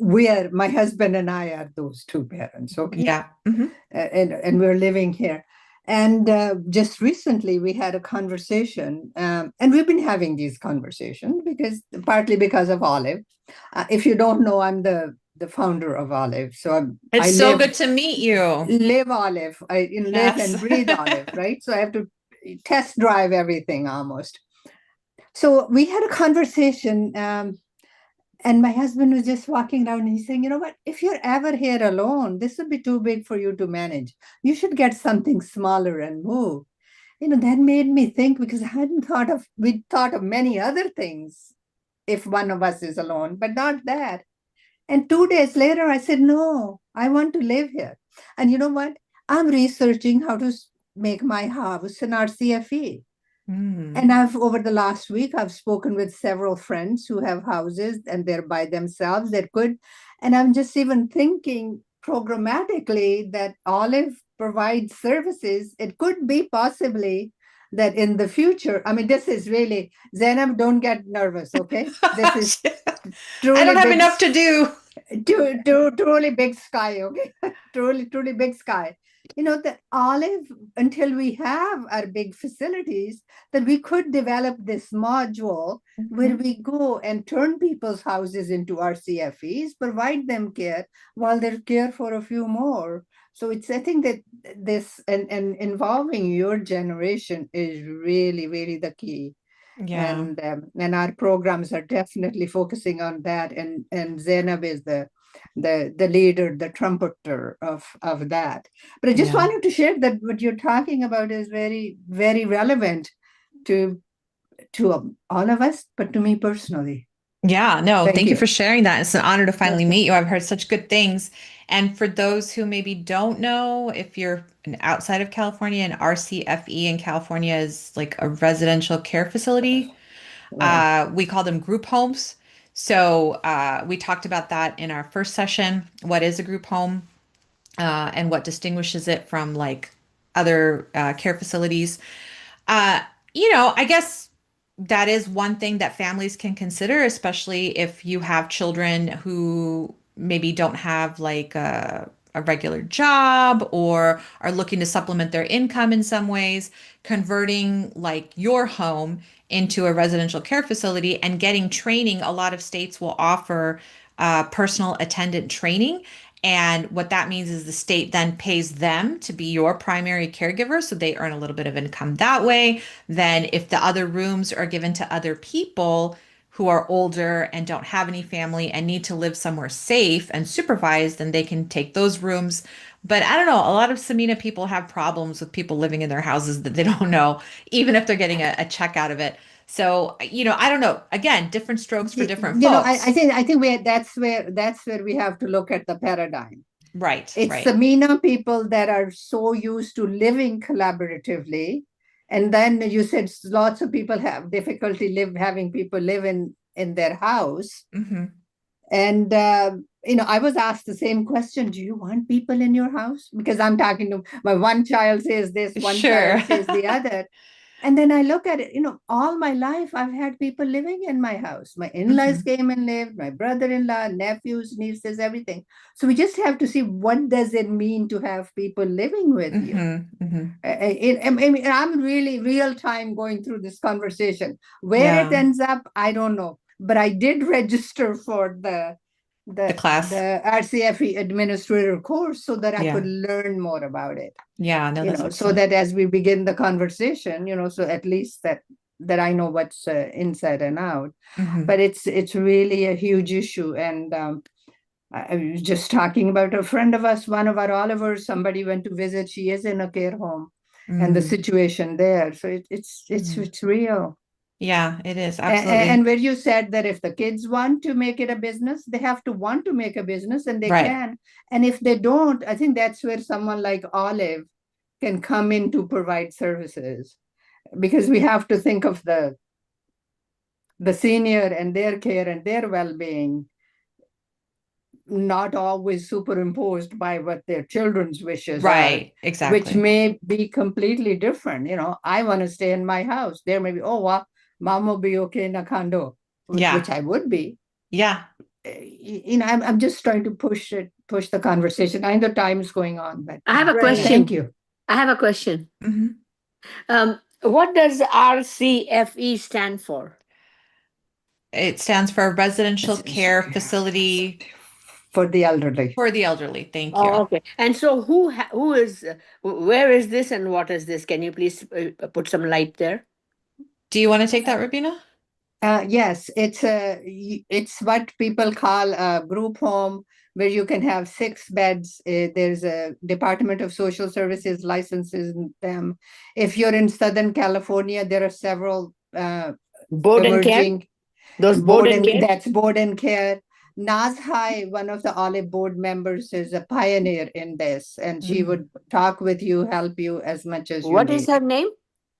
my husband and I are those two parents, okay? Yeah. Hmm. And we're living here. And just recently we had a conversation, and we've been having these conversations partly because of Olive. If you don't know, I'm the founder of Olive, so I It's so live good to meet you. live Olive. I live Yes. and breathe Olive, right? So I have to test drive everything almost. So we had a conversation, and my husband was just walking around and he's saying, you know what, if you're ever here alone, this would be too big for you to manage. You should get something smaller and move. That made me think, because I hadn't we'd thought of many other things if one of us is alone, but not that. And 2 days later, I said, no, I want to live here. And you know what? I'm researching how to make my house an RCFE. Mm. And over the last week, I've spoken with several friends who have houses and they're by themselves. They're good. And I'm just even thinking programmatically that Olive provides services. It could be possibly that in the future, I mean, this is really, Zainab, don't get nervous, okay? This is I don't truly have big, enough to do. truly big sky, okay? Truly big sky. That Olive, until we have our big facilities, that we could develop this module where Mhm. we go and turn people's houses into RCFEs, provide them care while they care for a few more. So I think that this and involving your generation is really, really the key. Yeah. And our programs are definitely focusing on that. And Zainab is the leader, the trumpeter of that. But I just Yeah. wanted to share that what you're talking about is very, very relevant to all of us, but to me personally. Yeah, no, Thank thank you you. for sharing that. It's an honor to finally Okay. meet you. I've heard such good things. And for those who maybe don't know, if you're outside of California, an RCFE in California is like a residential care facility. Right. We call them group homes. So we talked about that in our first session. What is a group home, and what distinguishes it from like other care facilities? Uh, I guess that is one thing that families can consider, especially if you have children who maybe don't have like a regular job or are looking to supplement their income in some ways, converting like your home into a residential care facility and getting training. A lot of states will offer personal attendant training. And what that means is the state then pays them to be your primary caregiver. So they earn a little bit of income that way. Then, if the other rooms are given to other people who are older and don't have any family and need to live somewhere safe and supervised, then they can take those rooms. But I don't know, a lot of Samina people have problems with people living in their houses that they don't know, even if they're getting a check out of it. So, I don't know. Again, different strokes for different folks. I think that's where we have to look at the paradigm. Right, It's right. Samina people that are so used to living collaboratively. And then you said lots of people have difficulty having people live in their house. Hmm. And, I was asked the same question. Do you want people in your house? Because I'm talking to my one child says this, one Sure. child says the other. And then I look at it, all my life I've had people living in my house. My in-laws Hmm. came and lived, my brother-in-law, nephews, nieces, everything. So we just have to see, what does it mean to have people living with you? Hmm. I'm really real time going through this conversation. Where it Yeah. ends up, I don't know. But I did register for the The class. RCFE administrator course so that I Yeah. could learn more about it. Yeah, no, that's So excellent. that as we begin the conversation, so at least that I know what's inside and out. Hmm. But it's really a huge issue. And I was just talking about a friend of us, one of our Olivers, somebody went to visit. She is in a care home, and the situation there. So it's real. Yeah, it is. And Absolutely. where you said that if the kids want to make it a business, they have to want to make a business, and they Right. can. And if they don't, I think that's where someone like Olive can come in to provide services, because we have to think of the senior and their care and their well-being, not always superimposed by what their children's wishes are, Right. which Exactly. may be completely different. I want to stay in my house. There may be, oh, well, mom will be okay in a condo, Yeah. which I would be. Yeah. I'm just trying to push the conversation. I know time's going on, but I have a Right. thank question. you. I have a question. Hmm. What does RCFE stand for? It stands for Residential Care Facility For the elderly. for the Elderly. Thank Oh, you. okay. And so where is this and what is this? Can you please put some light there? Do you want to take that, Rabina? Yes, it's what people call a group home, where you can have 6 beds. There's a Department of Social Services licenses them. If you're in Southern California, there are several Board and care? emerging Those board and care? that's board and care. Nazhai, one of the Olive board members, is a pioneer in this, and she would talk with you, help you as much as you What need. is her name?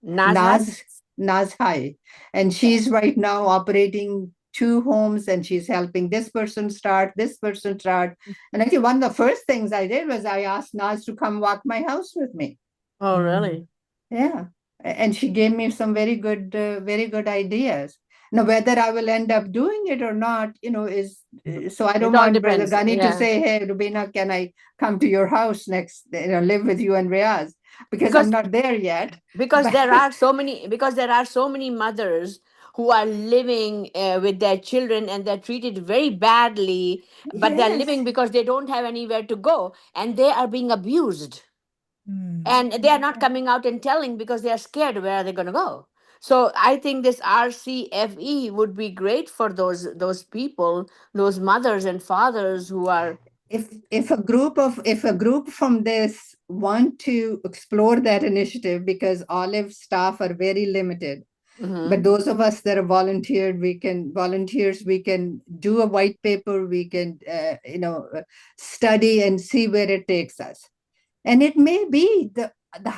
Nazha? Nazhai, and she's right now operating 2 homes, and she's helping this person start. And I think one of the first things I did was I asked Naz to come walk my house with me. Oh, really? Yeah, and she gave me some very good ideas. Now, whether I will end up doing it or not, is so I don't all want Brother depends, Ghani to yeah. say, "Hey, Rubina, can I come to your house next? Live with you and Riaz?" Because Because- I'm not there yet. Because But- there are so many mothers who are living with their children and they're treated very badly, but they're Yes. living because they don't have anywhere to go and they are being abused. Mm. And they are not coming out and telling because they are scared where are they going to go. So I think this RCFE would be great for those people, those mothers and fathers who are. If a group from this want to explore that initiative, because Olive staff are very limited, Mhm. but those of us that are volunteers, we can do a white paper, we can study and see where it takes us. And it may be the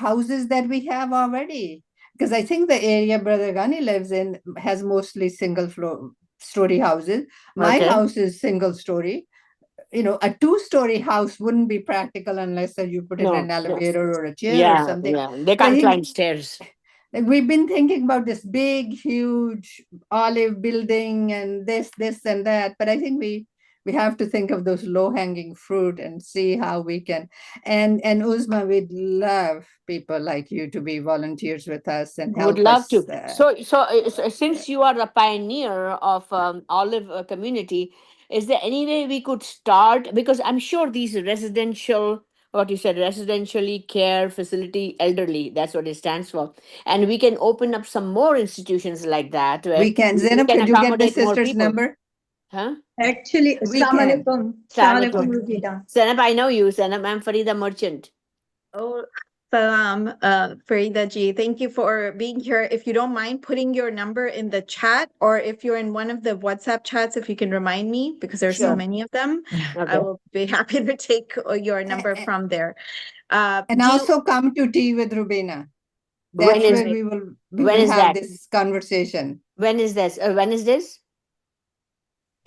houses that we have already, because I think the area Brother Ghani lives in has mostly single story houses. My Okay. house is single story. A 2-story house wouldn't be practical unless you put in an elevator or a chair or something. They But I can't think- climb stairs. Like, we've been thinking about this big, huge Olive building and this and that, but I think we We have to think of those low-hanging fruit and see how we can. And Uzma, we'd love people like you to be volunteers with us and Would help love us. to. So since you are a pioneer of olive community, is there any way we could start? Because I'm sure these residential, what you said, residentially care facility elderly, that's what it stands for. And we can open up some more institutions like that where We can. we Zainab, can could you get the accommodate more sister's people. number? Huh? Actually, We Assalamu can. alaikum. Assalamu Assalamu alaikum, alaikum. Rubina. Zainab, I know you. Zainab, I'm Farida Merchant. Oh, salam, Farida ji. Thank you for being here. If you don't mind putting your number in the chat, or if you're in one of the WhatsApp chats, if you can remind me, because there's so Sure. many of them, I Okay. will be happy to take your number from there. And Do you, also come to tea with Rubina. When That's is where Right. we when will is have that? this conversation. When is this? When is this?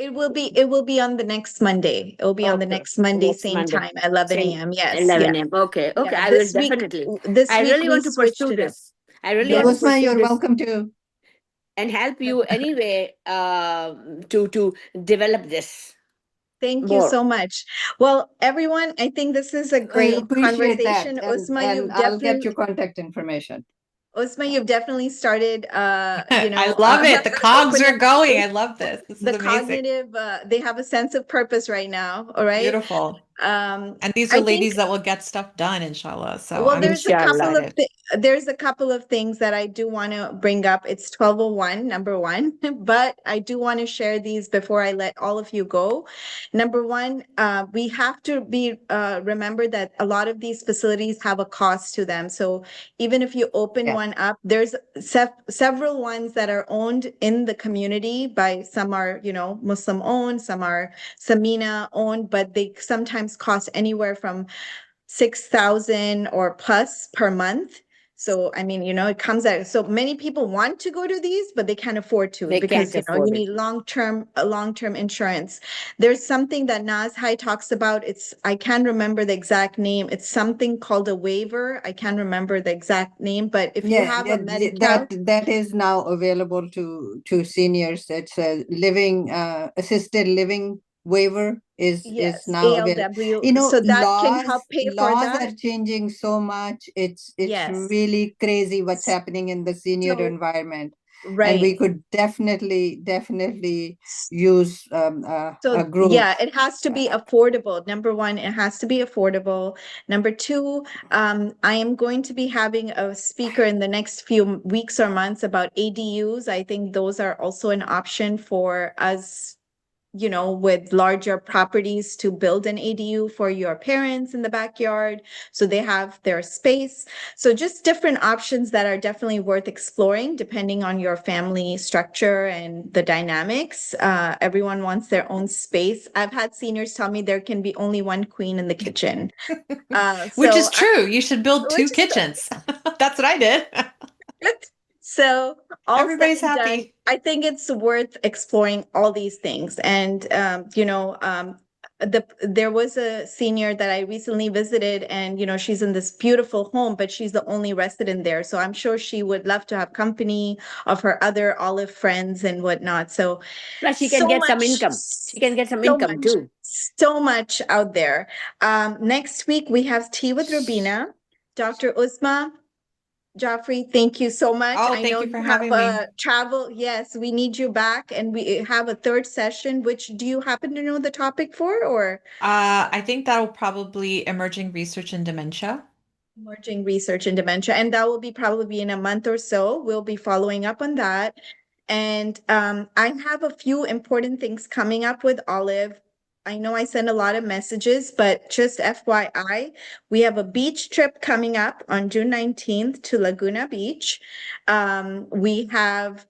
it will be on the next Monday. It will be on the Okay. next Monday, Next same Monday. time, 11 Same a.m. Yes, 11 yeah, a.m. Okay. Okay. yeah. I will definitely. This I week really we want to switched pursue it up. this. I really So want to Yes. Uzma, pursue you're this welcome to. and help you anyway to develop this Thank you more. so much. Well, everyone, I think this is a great Appreciate that. conversation. Usma, And I'll get your contact information. You've definitely started, I love it. The cogs open are up going. I love this. This is the amazing. cognitive, they have a sense of purpose right now. All right. Beautiful. And these are I think ladies that will get stuff done, inshallah. So Well, I'm Inshallah. excited. there's a couple of things that I do want to bring up. It's 12:01, number one, but I do want to share these before I let all of you go. Number one, we have to be remember that a lot of these facilities have a cost to them. So even if you open Yeah. one up, there's several ones that are owned in the community by some are, Muslim owned, some are Samina owned, but they sometimes cost anywhere from 6,000 or plus per month. So, I mean, it comes out. So many people want to go to these, but they can't afford to They because, can't afford you it. need long-term insurance. There's something that Naz Hai talks about. I can't remember the exact name. It's something called a waiver. I can't remember the exact name, but if you Yeah, have a Medi-Cal, that is now available to seniors. It's a assisted living waiver is yes, now available. ALW. So that can help pay for Laws that. are changing so much. It's Yes. really crazy what's happening in the senior So, environment. And we right. could definitely use a So group. yeah, it has to be affordable. Number one, it has to be affordable. Number two, I am going to be having a speaker in the next few weeks or months about ADUs. I think those are also an option for us, with larger properties to build an ADU for your parents in the backyard. So they have their space. So just different options that are definitely worth exploring depending on your family structure and the dynamics. Everyone wants their own space. I've had seniors tell me there can be only one queen in the kitchen. Which is So true. You should build which two is kitchens. That's what I did. So all said Everybody's and done, happy. I think it's worth exploring all these things. And there was a senior that I recently visited, and she's in this beautiful home, but she's the only resident there. So I'm sure she would love to have company of her other olive friends and whatnot. So Plus, she can so get some much, income. She can get some so income much, too. so much out there. Next week we have tea with Rubina. Dr. Uzma Jafri, thank you so much. Oh, I thank know you for you have having me. travel. Yes, we need you back, and we have a third session. Which do you happen to know the topic for, or I think that'll probably emerging research in dementia. emerging research in dementia? And that will be probably in a month or so. We'll be following up on that. And I have a few important things coming up with Olive. I know I send a lot of messages, but just FYI, we have a beach trip coming up on June 19th to Laguna Beach. We have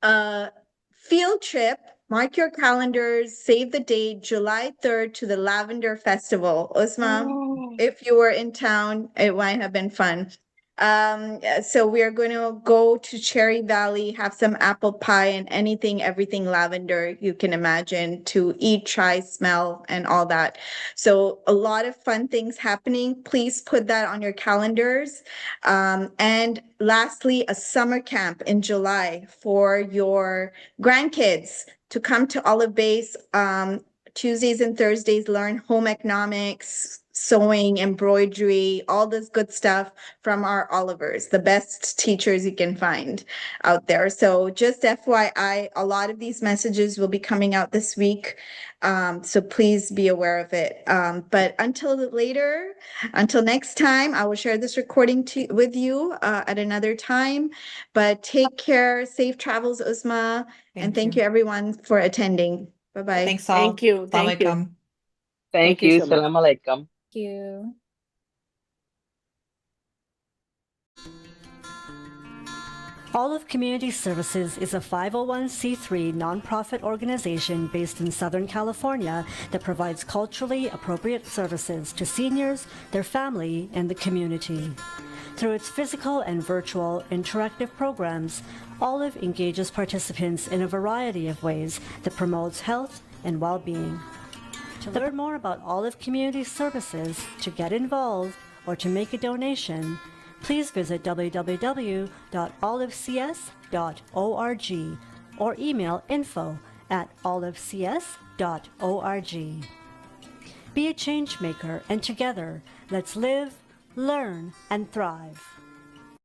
a field trip. Mark your calendars, save the date, July 3rd to the Lavender Festival. Uzma, Oh. if you were in town, it might have been fun. So we are going to go to Cherry Valley, have some apple pie and everything lavender you can imagine to eat, try, smell, and all that. So a lot of fun things happening. Please put that on your calendars. And lastly, a summer camp in July for your grandkids to come to Olive Base. Tuesdays and Thursdays, learn home economics, sewing, embroidery, all this good stuff from our Olivers, the best teachers you can find out there. So just FYI, a lot of these messages will be coming out this week. So please be aware of it. But until next time, I will share this recording with you at another time. But take care, safe travels, Uzma, and thank you everyone for attending. Bye-bye. Thanks all. Thank you. Thank you. Assalamualaikum. Thank Thank you you. so much. Salam alaikum. Thank you. Olive Community Services is a 501c3 nonprofit organization based in Southern California that provides culturally appropriate services to seniors, their family, and the community. Through its physical and virtual interactive programs, Olive engages participants in a variety of ways that promotes health and well-being. To learn more about Olive Community Services, to get involved, or to make a donation, please visit www.olivecs.org or email info@olivecs.org. Be a change maker, and together, let's live, learn, and thrive.